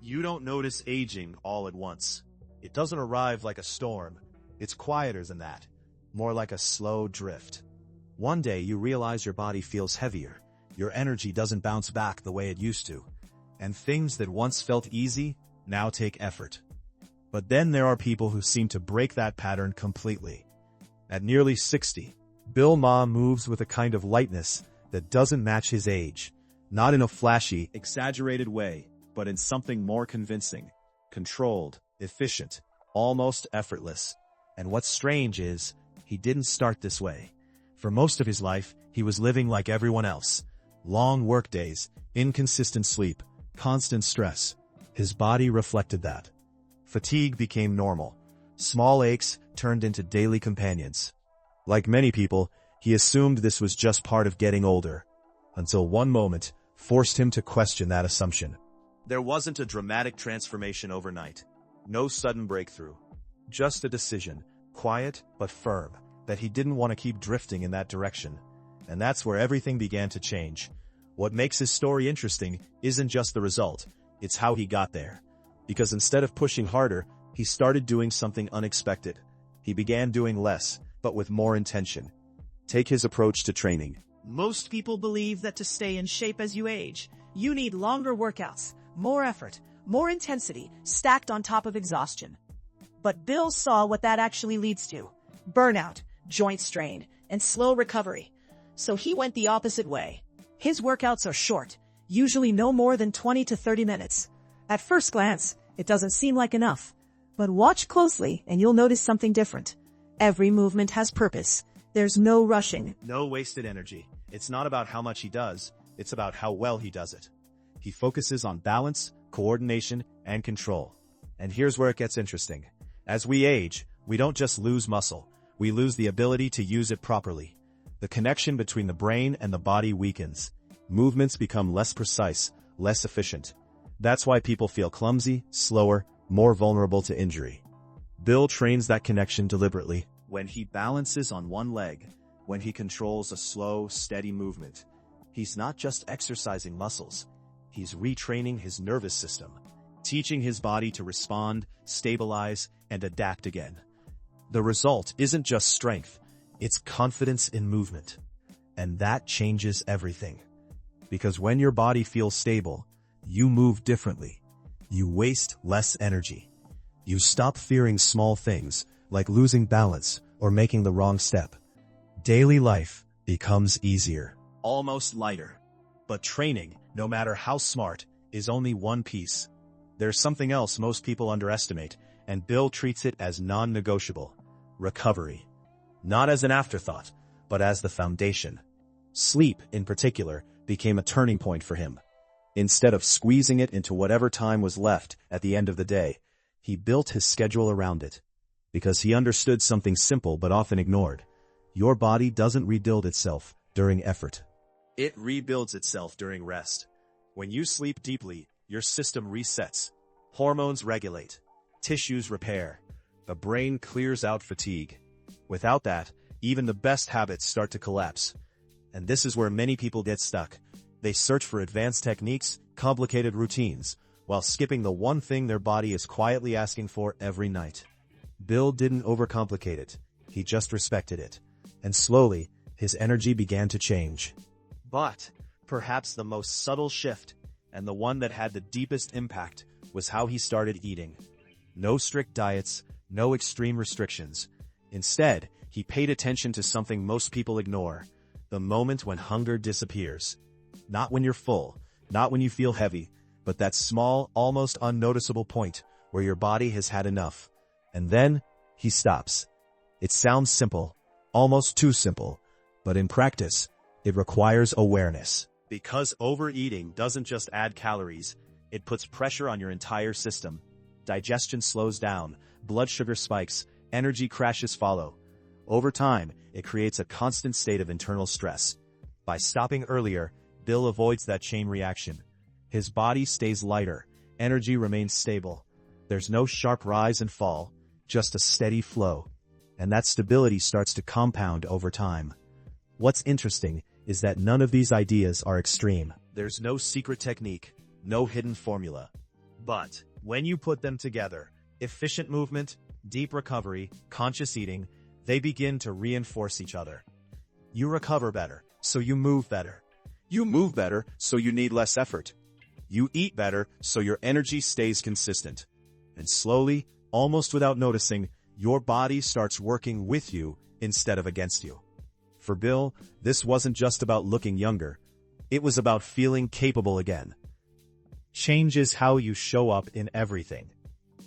You don't notice aging all at once. It doesn't arrive like a storm. It's quieter than that, more like a slow drift. One day you realize your body feels heavier. Your energy doesn't bounce back the way it used to. And things that once felt easy now take effort. But then there are people who seem to break that pattern completely. At nearly 60, Bill Ma moves with a kind of lightness that doesn't match his age. Not in a flashy, exaggerated way, but in something more convincing. Controlled, efficient, almost effortless. And what's strange is, he didn't start this way. For most of his life, he was living like everyone else. Long workdays, inconsistent sleep, constant stress. His body reflected that. Fatigue became normal. Small aches turned into daily companions. Like many people, he assumed this was just part of getting older, until one moment forced him to question that assumption. There wasn't a dramatic transformation overnight. No sudden breakthrough. Just a decision, quiet but firm, that he didn't want to keep drifting in that direction. And that's where everything began to change. What makes his story interesting isn't just the result, it's how he got there. Because instead of pushing harder, he started doing something unexpected. He began doing less, but with more intention. Take his approach to training. Most people believe that to stay in shape as you age, you need longer workouts, more effort, more intensity, stacked on top of exhaustion. But Bill saw what that actually leads to: burnout, joint strain, and slow recovery. So he went the opposite way. His workouts are short, usually no more than 20 to 30 minutes. At first glance, it doesn't seem like enough. But watch closely and you'll notice something different. Every movement has purpose. There's no rushing. No wasted energy. It's not about how much he does, it's about how well he does it. He focuses on balance, coordination, and control. And here's where it gets interesting. As we age, we don't just lose muscle, we lose the ability to use it properly. The connection between the brain and the body weakens. Movements become less precise, less efficient. That's why people feel clumsy, slower, more vulnerable to injury. Bill trains that connection deliberately. When he balances on one leg, when he controls a slow, steady movement, he's not just exercising muscles, he's retraining his nervous system, teaching his body to respond, stabilize, and adapt again. The result isn't just strength, it's confidence in movement. And that changes everything. Because when your body feels stable, you move differently. You waste less energy. You stop fearing small things, like losing balance or making the wrong step. Daily life becomes easier, almost lighter. But training, no matter how smart, is only one piece. There's something else most people underestimate, and Bill treats it as non-negotiable: recovery. Not as an afterthought, but as the foundation. Sleep, in particular, became a turning point for him. Instead of squeezing it into whatever time was left at the end of the day, he built his schedule around it. Because he understood something simple but often ignored. Your body doesn't rebuild itself during effort. It rebuilds itself during rest. When you sleep deeply, your system resets. Hormones regulate. Tissues repair. The brain clears out fatigue. Without that, even the best habits start to collapse. And this is where many people get stuck. They search for advanced techniques, complicated routines, while skipping the one thing their body is quietly asking for every night. Bill didn't overcomplicate it. He just respected it. And slowly, his energy began to change. But perhaps the most subtle shift, and the one that had the deepest impact, was how he started eating. No strict diets, no extreme restrictions. Instead, he paid attention to something most people ignore: the moment when hunger disappears. Not when you're full, not when you feel heavy, but that small, almost unnoticeable point where your body has had enough. And then, he stops. It sounds simple, almost too simple, but in practice, it requires awareness. Because overeating doesn't just add calories, it puts pressure on your entire system. Digestion slows down, blood sugar spikes, energy crashes follow. Over time, it creates a constant state of internal stress. By stopping earlier, Bill avoids that chain reaction. His body stays lighter, energy remains stable. There's no sharp rise and fall, just a steady flow. And that stability starts to compound over time. What's interesting is that none of these ideas are extreme. There's no secret technique, no hidden formula. But when you put them together, efficient movement, deep recovery, conscious eating, they begin to reinforce each other. You recover better, so you move better. You move better, so you need less effort. You eat better, so your energy stays consistent. And slowly, almost without noticing, your body starts working with you instead of against you. For Bill, this wasn't just about looking younger. It was about feeling capable again. Change is how you show up in everything.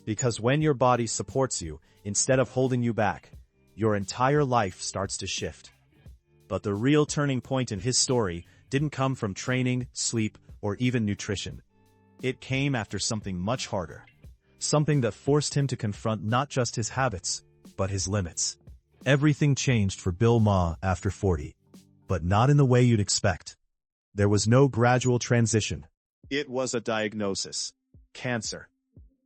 Because when your body supports you, instead of holding you back, your entire life starts to shift. But the real turning point in his story didn't come from training, sleep, or even nutrition. It came after something much harder. Something that forced him to confront not just his habits, but his limits. Everything changed for Bill Ma after 40. But not in the way you'd expect. There was no gradual transition. It was a diagnosis. Cancer.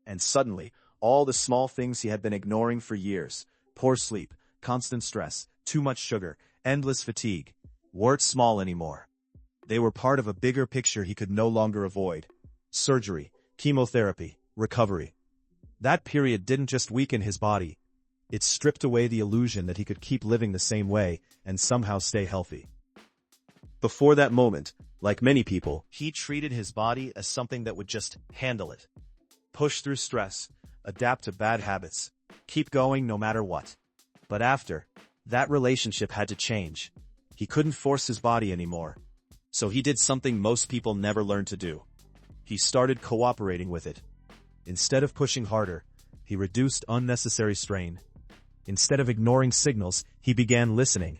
And suddenly, all the small things he had been ignoring for years, poor sleep, constant stress, too much sugar, endless fatigue, weren't small anymore. They were part of a bigger picture he could no longer avoid. Surgery, chemotherapy, recovery. That period didn't just weaken his body. It stripped away the illusion that he could keep living the same way and somehow stay healthy. Before that moment, like many people, he treated his body as something that would just handle it. Push through stress, adapt to bad habits, keep going no matter what. But after, that relationship had to change. He couldn't force his body anymore. So he did something most people never learn to do. He started cooperating with it. Instead of pushing harder, he reduced unnecessary strain. Instead of ignoring signals, he began listening.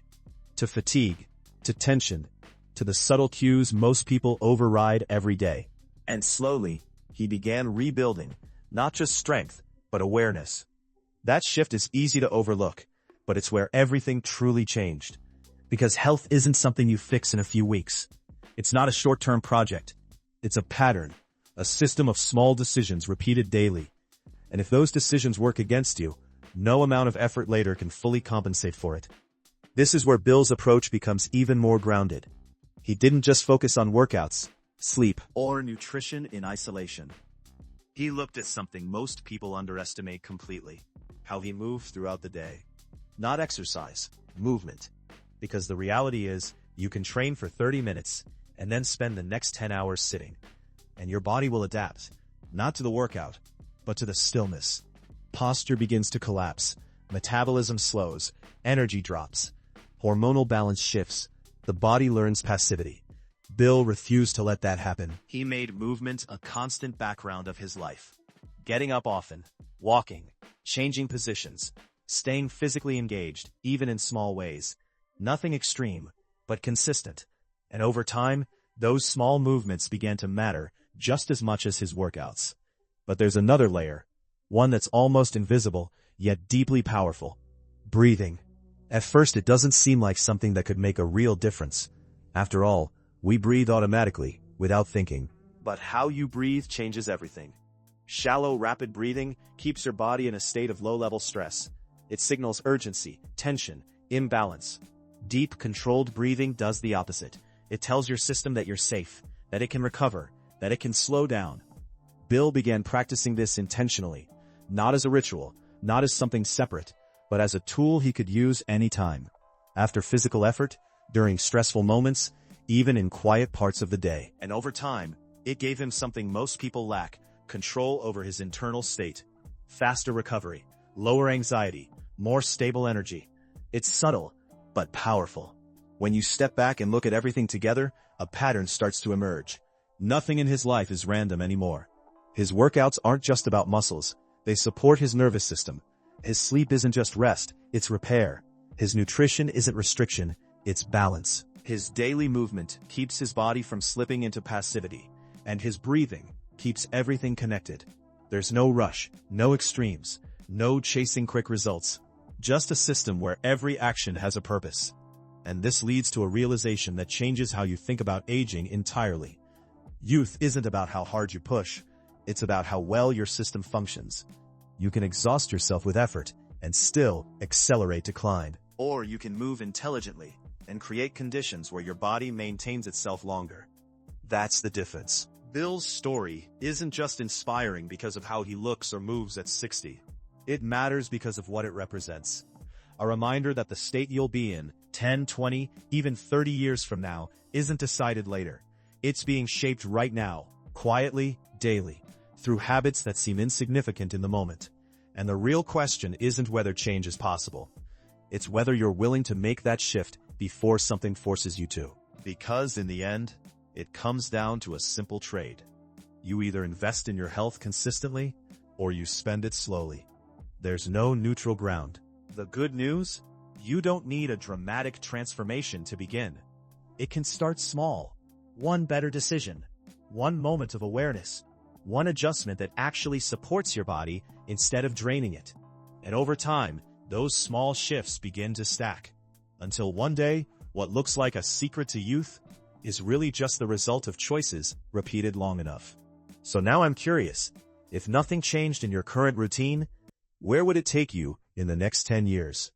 To fatigue, to tension, to the subtle cues most people override every day. And slowly, he began rebuilding, not just strength, but awareness. That shift is easy to overlook, but it's where everything truly changed. Because health isn't something you fix in a few weeks. It's not a short-term project. It's a pattern, a system of small decisions repeated daily. And if those decisions work against you, no amount of effort later can fully compensate for it. This is where Bill's approach becomes even more grounded. He didn't just focus on workouts, sleep, or nutrition in isolation. He looked at something most people underestimate completely: how he moved throughout the day. Not exercise, movement. Because the reality is, you can train for 30 minutes and then spend the next 10 hours sitting. And your body will adapt, not to the workout, but to the stillness. Posture begins to collapse, metabolism slows, energy drops, hormonal balance shifts, the body learns passivity. Bill refused to let that happen. He made movement a constant background of his life. Getting up often, walking, changing positions, staying physically engaged, even in small ways. Nothing extreme, but consistent. And over time, those small movements began to matter just as much as his workouts. But there's another layer, one that's almost invisible, yet deeply powerful. Breathing. At first it doesn't seem like something that could make a real difference. After all, we breathe automatically, without thinking. But how you breathe changes everything. Shallow, rapid breathing keeps your body in a state of low-level stress. It signals urgency, tension, imbalance. Deep, controlled breathing does the opposite. It tells your system that you're safe, that it can recover, that it can slow down. Bill began practicing this intentionally, not as a ritual, not as something separate, but as a tool he could use anytime. After physical effort, during stressful moments, even in quiet parts of the day. And over time, it gave him something most people lack: control over his internal state. Faster recovery, lower anxiety, more stable energy. It's subtle, but powerful. When you step back and look at everything together, a pattern starts to emerge. Nothing in his life is random anymore. His workouts aren't just about muscles. They support his nervous system. His sleep isn't just rest, it's repair. His nutrition isn't restriction, it's balance. His daily movement keeps his body from slipping into passivity, and his breathing keeps everything connected. There's no rush, no extremes, no chasing quick results. Just a system where every action has a purpose. And this leads to a realization that changes how you think about aging entirely. Youth isn't about how hard you push, it's about how well your system functions. You can exhaust yourself with effort and still accelerate decline. Or you can move intelligently and create conditions where your body maintains itself longer. That's the difference. Bill's story isn't just inspiring because of how he looks or moves at 60. It matters because of what it represents. A reminder that the state you'll be in 10, 20, even 30 years from now isn't decided later. It's being shaped right now, quietly, daily, through habits that seem insignificant in the moment. And the real question isn't whether change is possible. It's whether you're willing to make that shift before something forces you to. Because in the end, it comes down to a simple trade. You either invest in your health consistently, or you spend it slowly. There's no neutral ground. The good news? You don't need a dramatic transformation to begin. It can start small. One better decision. One moment of awareness. One adjustment that actually supports your body instead of draining it. And over time, those small shifts begin to stack. Until one day, what looks like a secret to youth is really just the result of choices repeated long enough. So now I'm curious, if nothing changed in your current routine, where would it take you in the next 10 years?